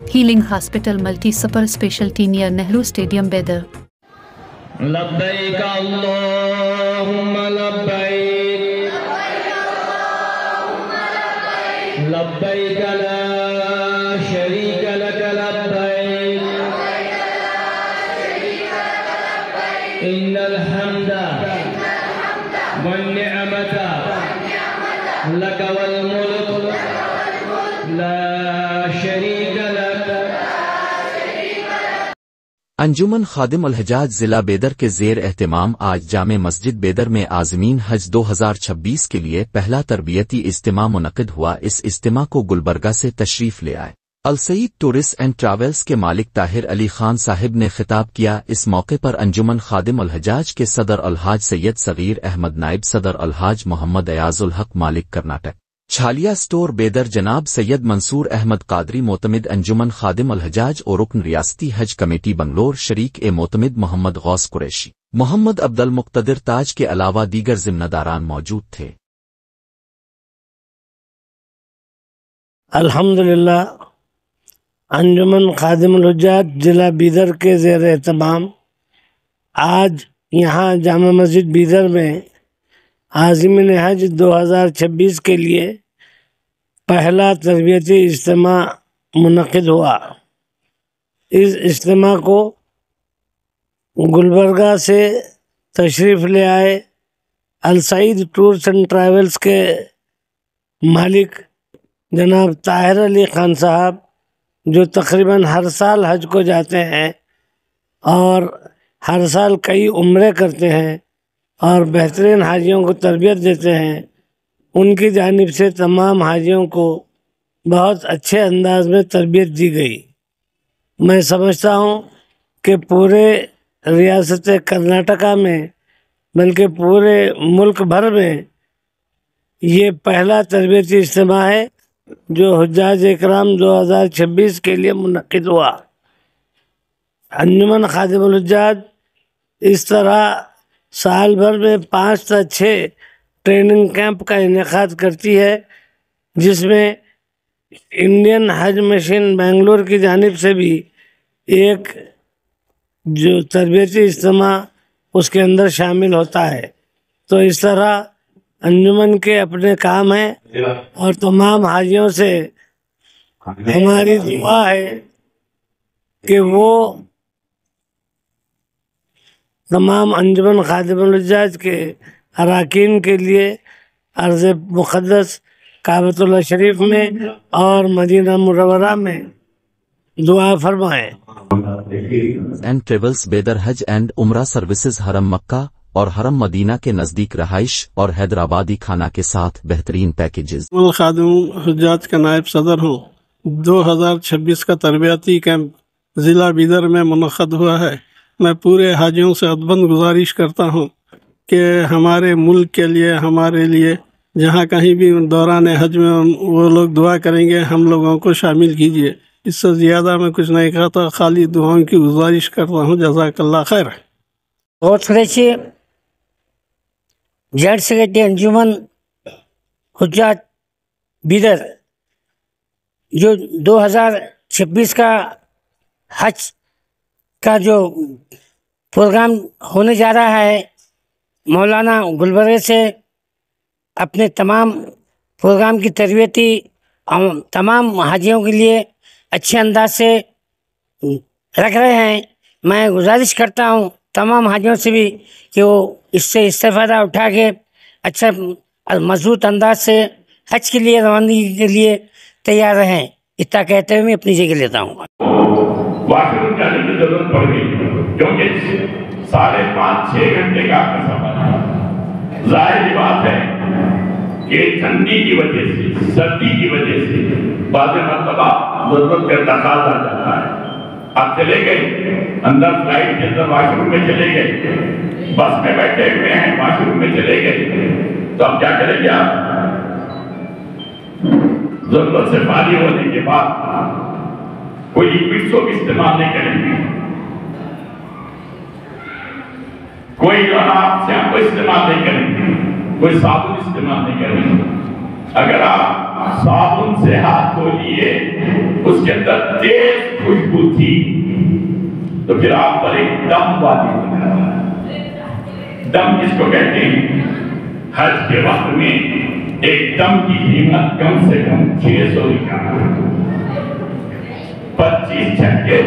Healing Hospital Multi Super Specialty near Nehru Stadium, Bedar. لبيك اللهم لبيك لبيك لا شريك لك لبيك إن الحمد والنعمة لك والملك لا شريك لك. انجمن خادم الحجاج ضلع بیدر کے زیر اہتمام آج جامع مسجد بیدر میں عازمین حج 2026 کے لیے پہلا تربیتی اجتماع منعقد ہوا۔ اس اجتماع کو گلبرگہ سے تشریف لے آئے السعید ٹورسٹ اینڈ ٹریولز کے مالک طاہر علی خان صاحب نے خطاب کیا۔ اس موقع پر انجمن خادم الحجاج کے صدر الحاج سید صغیر احمد، نائب صدر الحاج محمد ایاز الحق مالک کرناٹک چھالیا سٹور بیدر جناب سید منصور احمد قادری معتمد انجمن خادم الحجاج اور رکن ریاستی حج کمیٹی بنگلور شریک معتمد محمد غوث قریشی، محمد عبد المقتدر تاج کے علاوہ دیگر ذمہ داران موجود تھے۔ الحمدللہ انجمن خادم الحجاج ضلع بیدر کے زیر اہتمام آج یہاں جامع مسجد بیدر میں عازمین حج 2026 کے لیے پہلا تربیتی اجتماع منعقد ہوا۔ اس اجتماع کو گلبرگہ سے تشریف لے آئے السعید ٹورس اینڈ ٹریولز کے مالک جناب طاہر علی خان صاحب، جو تقریباً ہر سال حج کو جاتے ہیں اور ہر سال کئی عمرے کرتے ہیں اور بہترین حاجیوں کو تربیت دیتے ہیں۔ ان کی جانب سے تمام حاجیوں کو بہت اچھے انداز میں تربیت دی گئی۔ میں سمجھتا ہوں کہ پورے ریاست کرناٹکا میں بلکہ پورے ملک بھر میں یہ پہلا تربیتی اجتماع ہے جو حجاج اکرام 2026 کے لیے منعقد ہوا۔ انجمن خادم الحجاج اس طرح سال بھر میں 5 سے 6 ٹریننگ کیمپ کا انعقاد کرتی ہے، جس میں انڈین حج مشن بنگلور کی جانب سے بھی ایک جو تربیتی اجتماع اس کے اندر شامل ہوتا ہے۔ تو اس طرح انجمن کے اپنے کام ہیں اور تمام حاجیوں سے ہماری دعا ہے کہ وہ تمام انجمن خادم الحجاج کے اراکین کے لیے ارض مقدس کعبۃ اللہ شریف میں اور مدینہ منورہ میں دعا فرمائیں۔ And travels Bidar Hajj and عمرہ سروسز حرم مکہ اور حرم مدینہ کے نزدیک رہائش اور حیدرآبادی کھانا کے ساتھ بہترین پیکیجز۔ خادم حجاج کا نائب صدر ہوں۔ 2026 کا تربیتی کیمپ ضلع بیدر میں منعقد ہوا ہے۔ میں پورے حاجیوں سے ادبند گزارش کرتا ہوں کہ ہمارے ملک کے لیے، ہمارے لیے جہاں کہیں بھی دوران حج میں وہ لوگ دعا کریں گے، ہم لوگوں کو شامل کیجیے۔ اس سے زیادہ میں کچھ نہیں کہتا، خالی دعاؤں کی گزارش کرتا ہوں۔ جزاک اللہ خیر۔ غوث قریشی، جوائنٹ سیکرٹری انجمن حجاج بیدر، جو 2026 کا حج کا جو پروگرام ہونے جا رہا ہے، مولانا گلبرگہ سے اپنے تمام پروگرام کی تربیتی تمام حاجیوں کے لیے اچھے انداز سے رکھ رہے ہیں۔ میں گزارش کرتا ہوں تمام حاجیوں سے بھی کہ وہ اس سے استفادہ اٹھا کے اچھا مضبوط انداز سے حج کے لیے روانگی کے لیے تیار رہیں۔ اتنا کہتے ہوئے میں اپنی جگہ لیتا ہوں۔ واش روم جانے کی ضرورت پڑ گئی کیونکہ 5.5-6 گھنٹے کا آپ کا سفر ہے۔ ظاہر بات ہے کہ ٹھنڈی کی وجہ سے، سردی کی وجہ سے بعض مرتبہ ضرورت کا تقاضا جاتا ہے۔ آپ چلے گئے اندر، فلائٹ کے اندر واش روم میں چلے گئے، بس میں بیٹھے ہوئے ہیں واش روم میں چلے گئے، تو اب کیا کریں گے؟ آپ ضرورت سے فارغ ہونے کے بعد کوئی لکوڈ سوپ استعمال نہیں کریں گے، کوئی جو آپ شیمپو استعمال نہیں کریں گے، کوئی صابن استعمال نہیں کریں گے۔ اگر آپ صابن سے ہاتھ دھو لیے، اس کے اندر تیز خوشبو تھی، تو پھر آپ پر ایک دم واجب ہو جاتا ہے۔ دم جس کو کہتے ہیں، حج کے وقت میں ایک دم کی قیمت کم سے کم 600 ریال، 25 چھکے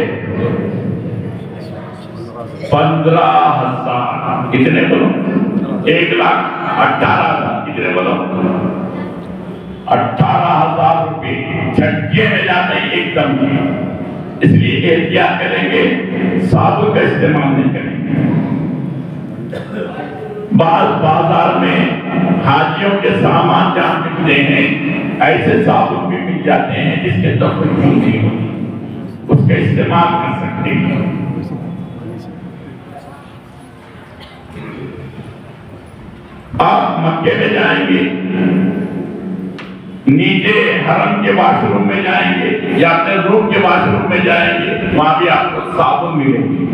15,000، کتنے بولو؟ 1,18,000، کتنے بولو؟ 18,000 روپے چھکے میں جاتے ہیں ایک دم کی۔ اس لیے احتیاط کریں گے، صابن کا استعمال نہیں کریں گے۔ بعض بازار میں حاجیوں کے سامان جہاں ملتے ہیں، ایسے صابن بھی مل جاتے ہیں جس کے اندر کوئی خوشبو نہیں ہوتی، اس کا استعمال کر سکتے ہیں۔ آپ مکے میں جائیں گے، نیچے حرم کے واش روم میں جائیں گے یا اپنے روم کے واش روم میں جائیں گے، وہاں بھی آپ کو صابن ملیں گے۔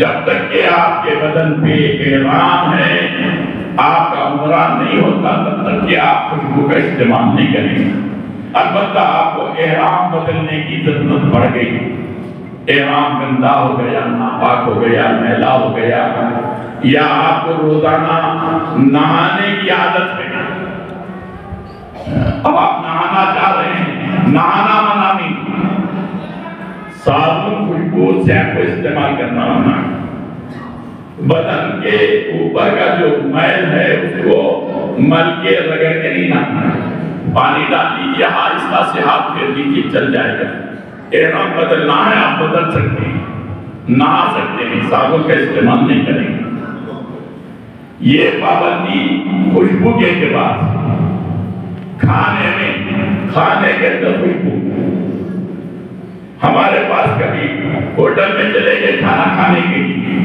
جب تک کہ آپ کے بدن پہ احرام ہے، آپ کا عمرہ نہیں ہوتا، تب تک کہ آپ خوشبو کا استعمال نہیں کریں گے۔ البتہ آپ کو احرام بدلنے کی ضرورت پڑ گئی، احرام گندا ہو گیا، ناپاک ہو گیا، میلا ہو گیا، یا آپ کو روزانہ نہانے کی عادت ہے، اب آپ نہانا چاہ رہے ہیں، نہانا منع نہیں، صابن خوشبو سے آپ کو استعمال کرنا منع ہے۔ بدن کے اوپر کا جو میل ہے اس کو مل کے رگڑ کے نہیں نہانا ہے، پانی ڈال لیجیے، آہستہ سے ہاتھ پھیر لیجیے، چل جائے گا۔ احرام بدلنا ہے، آپ بدل سکتے ہیں، نہا سکتے ہیں، صابن کا استعمال نہیں کریں گے۔ یہ پابندی خوشبو کے اعتبار سے۔ کھانے کے اندر خوشبو، ہمارے پاس کبھی ہوٹل میں چلے گئے کھانا کھانے کے لیے،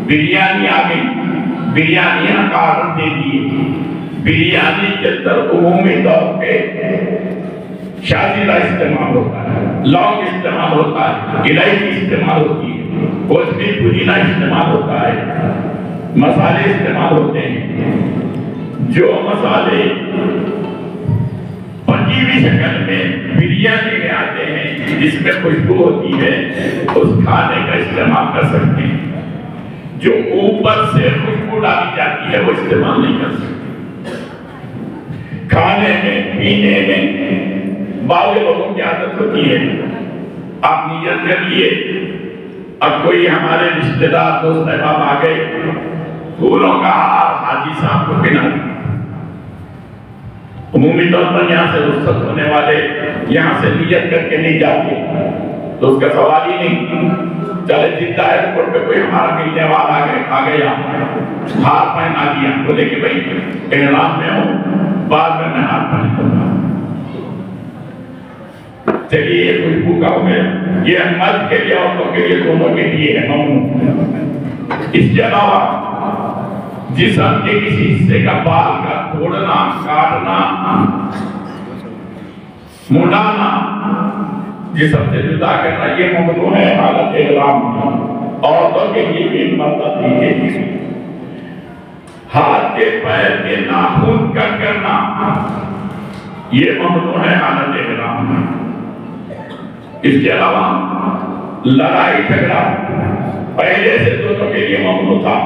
بریانی آ گئی، بریانیاں کا آرڈر دے دیے، بریانی کے اندر عمومی طور پہ شازیرہ استعمال ہوتا ہے، لونگ استعمال ہوتا ہے، الائچی استعمال ہوتی ہے، کوتمیر پودینہ استعمال ہوتا ہے، مسالے استعمال ہوتے ہیں۔ جو مسالے پکی ہوئی شکل میں بریانی میں آتے ہیں، جس میں خوشبو ہوتی ہے، اس کھانے کا استعمال کر سکتے ہیں۔ جو اوپر سے خوشبو ڈالی جاتی ہے وہ استعمال نہیں کر سکتے۔ کھانے میں، پینے میں بعض لوگوں کی عادت ہوتی ہے، آپ نیت کر لیے، اب کوئی ہمارے رشتہ دار دوست احباب آ گئے، پھولوں کا ہار حاجی صاحب کو پہنا دیا۔ عمومی طور پر یہاں سے رخصت ہونے والے یہاں سے نیت کر کے نہیں جاتے، تو اس کا سوال ہی نہیں، چلے جدہ ایئرپورٹ پہ کوئی ہمارا ملنے والا آ گیا، ہار پہنا دیا، بولے کہ بھائی احرام میں ہوں، بعد میں ہار پہنوں گا۔ چلیے یہ خوشبو کا ہو گیا، یہ مرد کے لیے عورتوں کے لیے دونوں کے لیے ہے ممنوع۔ اس کے علاوہ جسم کے کسی حصے کا بال کا توڑنا، کاٹنا، منڈانا، جسم سے جدا کرنا، یہ ممنوع ہے حالت احرام میں، عورتوں کے لیے بھی مرد کے لیے۔ ہاتھ کے پیر کے ناخن کٹ کرنا، یہ ممنوع ہے حالت احرام میں۔ اس کے علاوہ لڑائی جھگڑا پہلے سے دونوں کے لیے ممنوع تھا،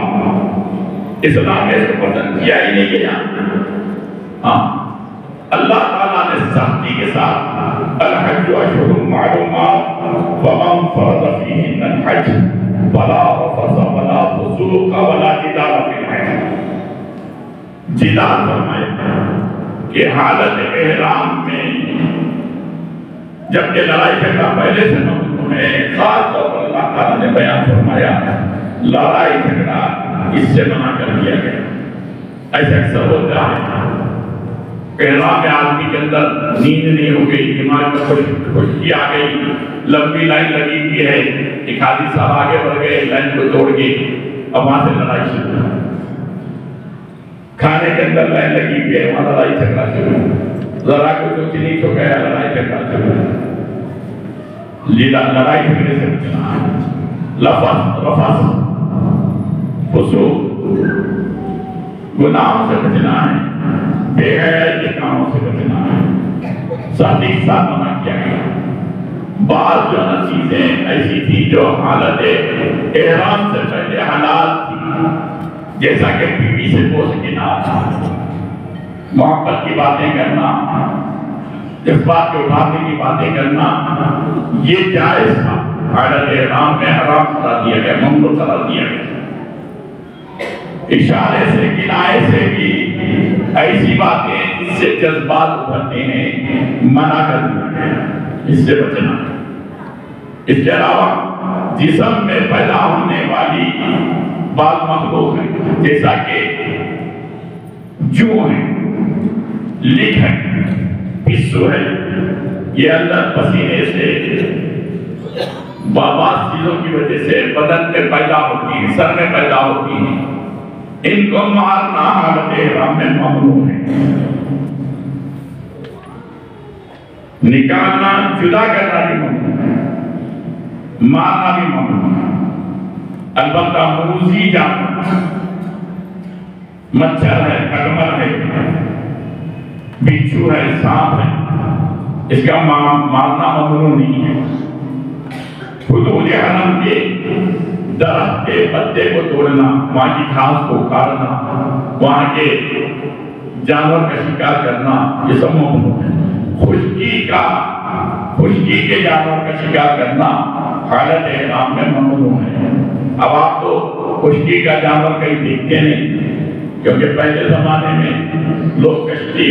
اسلام میں اس کو پسند کیا ہی نہیں گیا۔ اللہ تعالیٰ نے سختی کے ساتھ الحج اشہر معلومات فمن فرض فیہن الحج فلا رفث ولا فسوق ولا جدال فی الحج، جدال فرمایا کہ حالت احرام میں جبکہ لڑائی جھگڑا پہلے سے ممنوع ہے، خاص طور پر اللہ تعالیٰ نے بیان فرمایا لڑائی جھگڑا اس سے منع کر دیا گیا۔ ایسا اکثر ہوتا ہے احرام میں آدمی کے اندر نیند نہیں ہو گئی، دماغ میں خشکی آ گئی، لمبی لائن لگی ہوئی ہے، ایک حاجی صاحب آگے بڑھ گئے، لائن کو توڑ گئے، اب وہاں سے لڑائی شروع، کھانے کے اندر لائن لگی ہوئی ہے، وہاں لڑائی جھگڑا شروع، ذرا کچھ اونچ نیچ ہو گیا، لڑائی جھگڑا شروع۔ لڑائی جھگڑے سے بچنا ہے، رفث فسوق گناہوں سے بچنا ہے، بے حیائی کے کاموں سے بچنا ہے، ساتھ منع کیا گیا۔ بعض جو چیزیں ایسی تھی جو حالت احرام سے پہلے حلال تھی، جیسا کہ بیوی سے بوس گنا، محبت کی باتیں کرنا، جذبات کے اٹھانے کی باتیں کرنا، یہ جائز تھا، حالت احرام میں حرام قرار دیا گیا، ممنوع قرار دیا گیا۔ اشارے سے کنائے سے بھی ایسی باتیں جس سے جذبات ابھرتے ہیں منع کر دیا گیا، اس سے بچنا۔ اس کے علاوہ جسم میں پیدا ہونے والی بعض مخلوق ہیں، جیسا کہ جو ہیں، لکھ ہے، پسو ہے، یہ اندر پسینے سے بعض چیزوں کی وجہ سے بدن میں پیدا ہوتی ہیں، سر میں پیدا ہوتی ہیں، ان کو مارنا حالت احرام میں ممنوع ہے۔ نکالنا، جدا کرنا بھی ممنوع ہے، مارنا بھی ممنوع ہے۔ البتہ موذی جانور، مچھر ہے، کھٹمل ہے، بچھو ہے، سانپ ہے، اس کا مارنا ممنوع نہیں ہے۔ حدود حرم کے درخت کے پتے کو توڑنا، وہاں کی گھاس کو اکھاڑنا، وہاں کے جانور کا شکار کرنا، یہ سب ممنوع ہے۔ خشکی کے جانور کا شکار کرنا حالت احرام میں ممنوع ہے۔ اب آپ تو خشکی کا جانور کہیں دیکھتے نہیں، کیونکہ پہلے زمانے میں لوگ کشتی،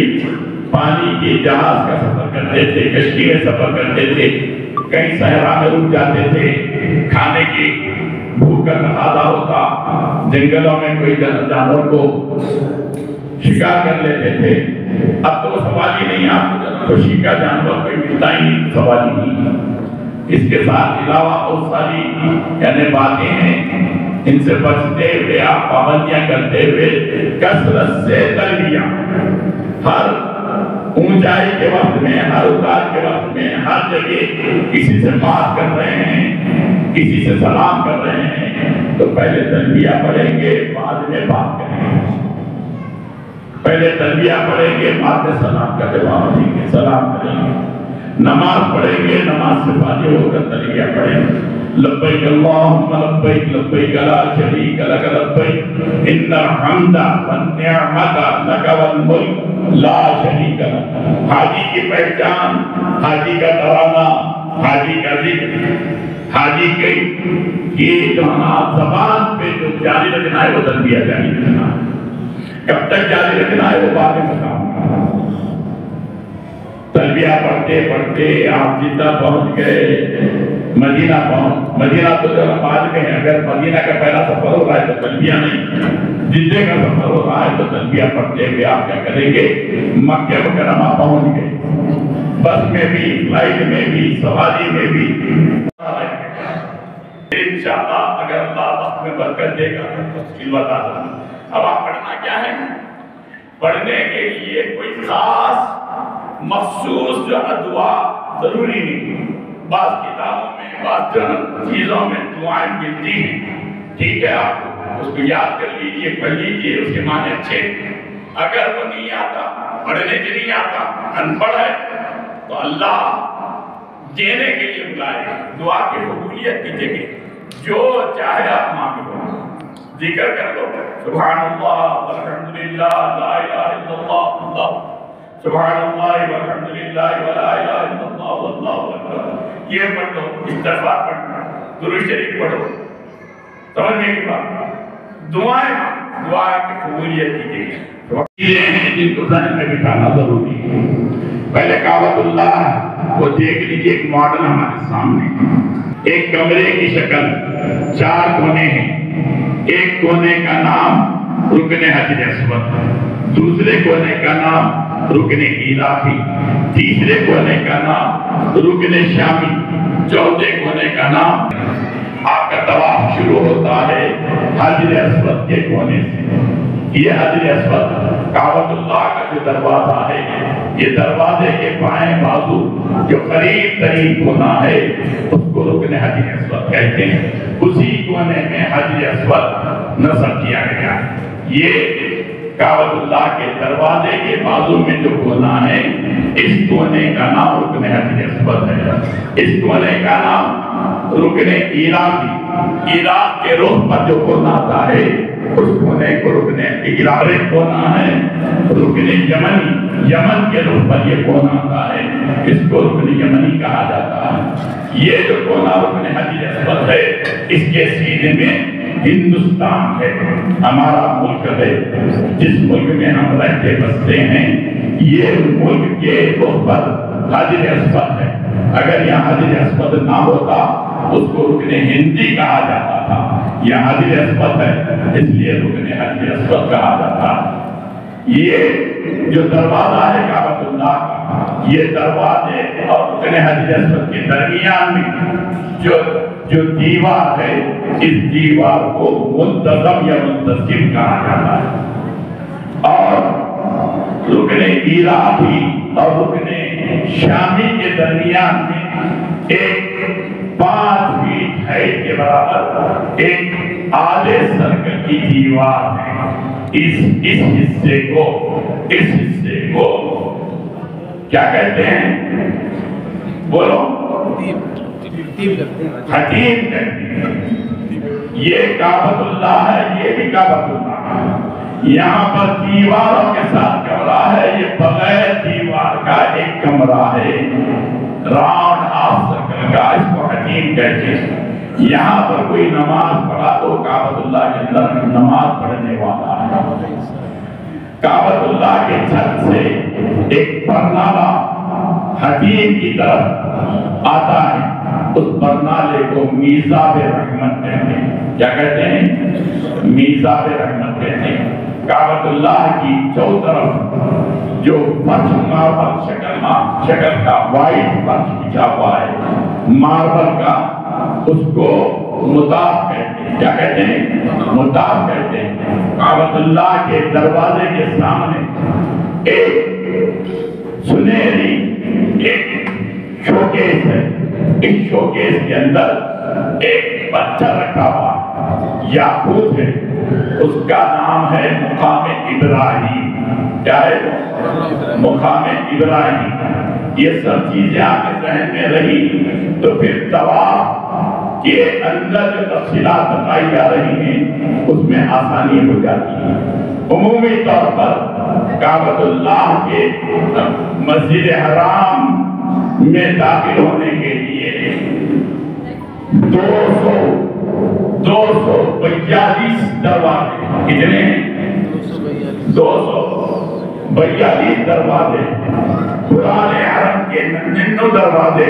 پانی کے جہاز کا سفر کرتے تھے، کشتی میں سفر کرتے تھے، کہیں صحرا میں رک جاتے تھے، کھانے کی بھوک کا تقاضا ہوتا، جنگلوں میں کوئی جانور کو شکار کر لیتے تھے۔ اب تو سوال ہی نہیں، آپ کو خوشی کا جانور کوئی ملتا ہی نہیں، سوال ہی نہیں۔ اس کے ساتھ علاوہ بہت ساری یعنی باتیں ہیں، ان سے بچتے ہوئے، آپ پابندیاں کرتے ہوئے، کثرت سے تلبیہ، ہر اونچائی کے وقت میں، ہر اتار کے وقت میں، ہر جگہ کسی سے بات کر رہے ہیں، کسی سے سلام کر رہے ہیں، تو پہلے تلبیہ پڑھیں گے، بعد میں بات کریں گے۔ پہلے تلبیہ پڑھیں گے، بعد میں سلام کا جواب دیں گے، سلام کریں گے۔ نماز پڑھیں گے، نماز سے فارغ ہو کر تلبیہ پڑھیں گے۔ لبیک اللہم لبیک لبیک لا شریک لک لبیک ان الحمد والنعمت لک والملک لا شریک لک۔ حاجی کی پہچان، حاجی کا ترانہ، حاجی کا ذکر، حاجی کی یہ جو زبان پہ جو جاری رکھنا ہے وہ تلبیہ جاری رکھنا ہے۔ کب تک جاری رکھنا ہے وہ بعد میں بتاؤں گا۔ تلبیہ پڑھتے پڑھتے آپ جدہ پہنچ گئے، مدینہ تو ذرا بعد میں ہے۔ اگر مدینہ کا پہلا سفر ہو رہا ہے تو تلبیہ نہیں، جدہ کا سفر ہو رہا ہے تو تلبیہ پڑھتے ہوئے آپ کیا کریں گے؟ مکہ مکرمہ پہنچ گئے، بس میں بھی، فلائٹ میں بھی، سواری میں بھی، انشاءاللہ اگر اللہ وقت میں برکت دے گا تو تفصیل بتا دوں۔ اب آپ پڑھنا کیا ہے؟ پڑھنے کے لیے کوئی خاص مخصوص جو ہے دعا ضروری نہیں۔ بعض کتابوں میں، بعض چیزوں میں دعائیں ملتی ہیں، ٹھیک ہے، آپ اس کو یاد کر لیجئے، پڑھ لیجئے، اس کے معنی اچھے۔ اگر وہ نہیں آتا، پڑھنے کے نہیں آتا، انپڑھ ہے، تو اللہ دینے کے لیے بلائے، دعا کی قبولیت کی جگہ جو چاہے آپ مانگ لو، ذکر کر لو، سبحان اللہ والحمدللہ لا الہ الا اللہ، اللہ سبحان اللہ والحمدللہ ولا الہ الا اللہ واللہ اکبر، یہ پڑھ لو، استغفار پڑھنا، درود شریف پڑھو، سمجھنے کی بات، دعائیں کی قبولیت کیجیے۔ چیزیں ہیں جن کو ذہن میں بٹھانا ضروری ہے۔ پہلے کعبۃ اللہ کو دیکھ لیجیے، ایک ماڈل ہمارے سامنے، ایک کمرے کی شکل، 4 کونے ہیں، ایک کونے کا نام رکن حجر اسود، دوسرے کونے کا نام رکن عراقی، تیسرے کونے کا نام رکن شامی، چوتھے کونے کا نام۔ آپ کا طواف شروع ہوتا ہے حجر اسود کے کونے سے۔ یہ حجر اسود کعبۃ اللہ کا جو دروازہ ہے، یہ دروازے کے بائیں بازو جو قریب ترین کونا ہے اس کو رکن حجر اسود کہتے ہیں۔ اسی کونے میں حجر اسود نصب کیا گیا۔ یہ کعبۃ اللہ کے دروازے کے بازو میں جو کونا ہے اس کونے کا نام رکن حجر اسود ہے. اس کونے کا نام رکن عراق کے رخ پر جو کونا آتا ہے اس کونے کو رکن عراق کونا ہے. رکن یمن کے رخ پر یہ کونا آتا ہے, اس کو رکن یمنی کہا جاتا ہے. یہ جو کونا رکن حجر اسود ہے اس کے سینے میں ہندوستان ہے, ہمارا ملک ہے جس ملک میں ہم رہتے بستے ہیں. یہ ملک کے رخ پر حجر اسود ہے. اگر یہاں حجر اسود نہ ہوتا اس کو رکن ہندی کہا جاتا تھا. یہ حجر اسود ہے اس لیے رکن حجر اسود کہا جاتا. یہ جو دروازہ ہے کعبۃ اللہ کا, یہ دروازے اور رکن حجر اسود کے درمیان میں جو دیوار ہے اس دیوار کو منتظم یا منتظم کہا جاتا ہے. اور رکن عراقی اور رکن شامی کے درمیان میں ایک 5 فیٹ ہائٹ کے برابر ایک آدھے سرکل کی دیوار ہے. اس حصے کو کیا کہتے ہیں؟ بولو. حتیم کہتے ہیں. یہ کعبۃ اللہ ہے, یہ بھی کعبۃ اللہ ہے. یہاں پر دیواروں کے ساتھ کمرہ ہے, یہ بغیر دیوار کا ایک کمرہ ہے راؤنڈ ہاف سرکل کا, اس کو حتیم کہتے ہیں. یہاں پر کوئی نماز پڑھا تو کعبۃ اللہ کے اندر نماز پڑھنے والا ہے. کعبۃ اللہ کے چھت سے ایک پرنالہ حتیم کی طرف آتا ہے, اس پرنالے کو میزاب رحمت کہتے ہیں. کیا کہتے ہیں؟ میزاب رحمت کہتے ہیں. کعبۃ اللہ کی چوطرف جو فرش ماربل شکل کا وائٹ فرش بچھا ہوا ہے ماربل کا, اس کو مطاف کہتے ہیں. کیا کہتے ہیں؟ مطاف کہتے ہیں. کعبۃ اللہ کے دروازے کے سامنے ایک سنہری ایک شوکیس ہے. اس شوکیس کے اندر ایک پتھر رکھا ہوا یاقوت ہے, اس کا نام ہے مقام ابراہیم. کیا ہے؟ مقام ابراہیم. یہ سب چیزیں آپ کے ذہن میں رہی تو پھر طواف کے اندر جو تفصیلات بتائی جا رہی ہیں اس میں آسانی ہو جاتی ہے. عمومی طور پر کعبۃ اللہ کے مسجد حرام میں داخل ہونے کے لیے 242 دروازے. کتنے؟ 242 دروازے. پرانے حرم کے 99 دروازے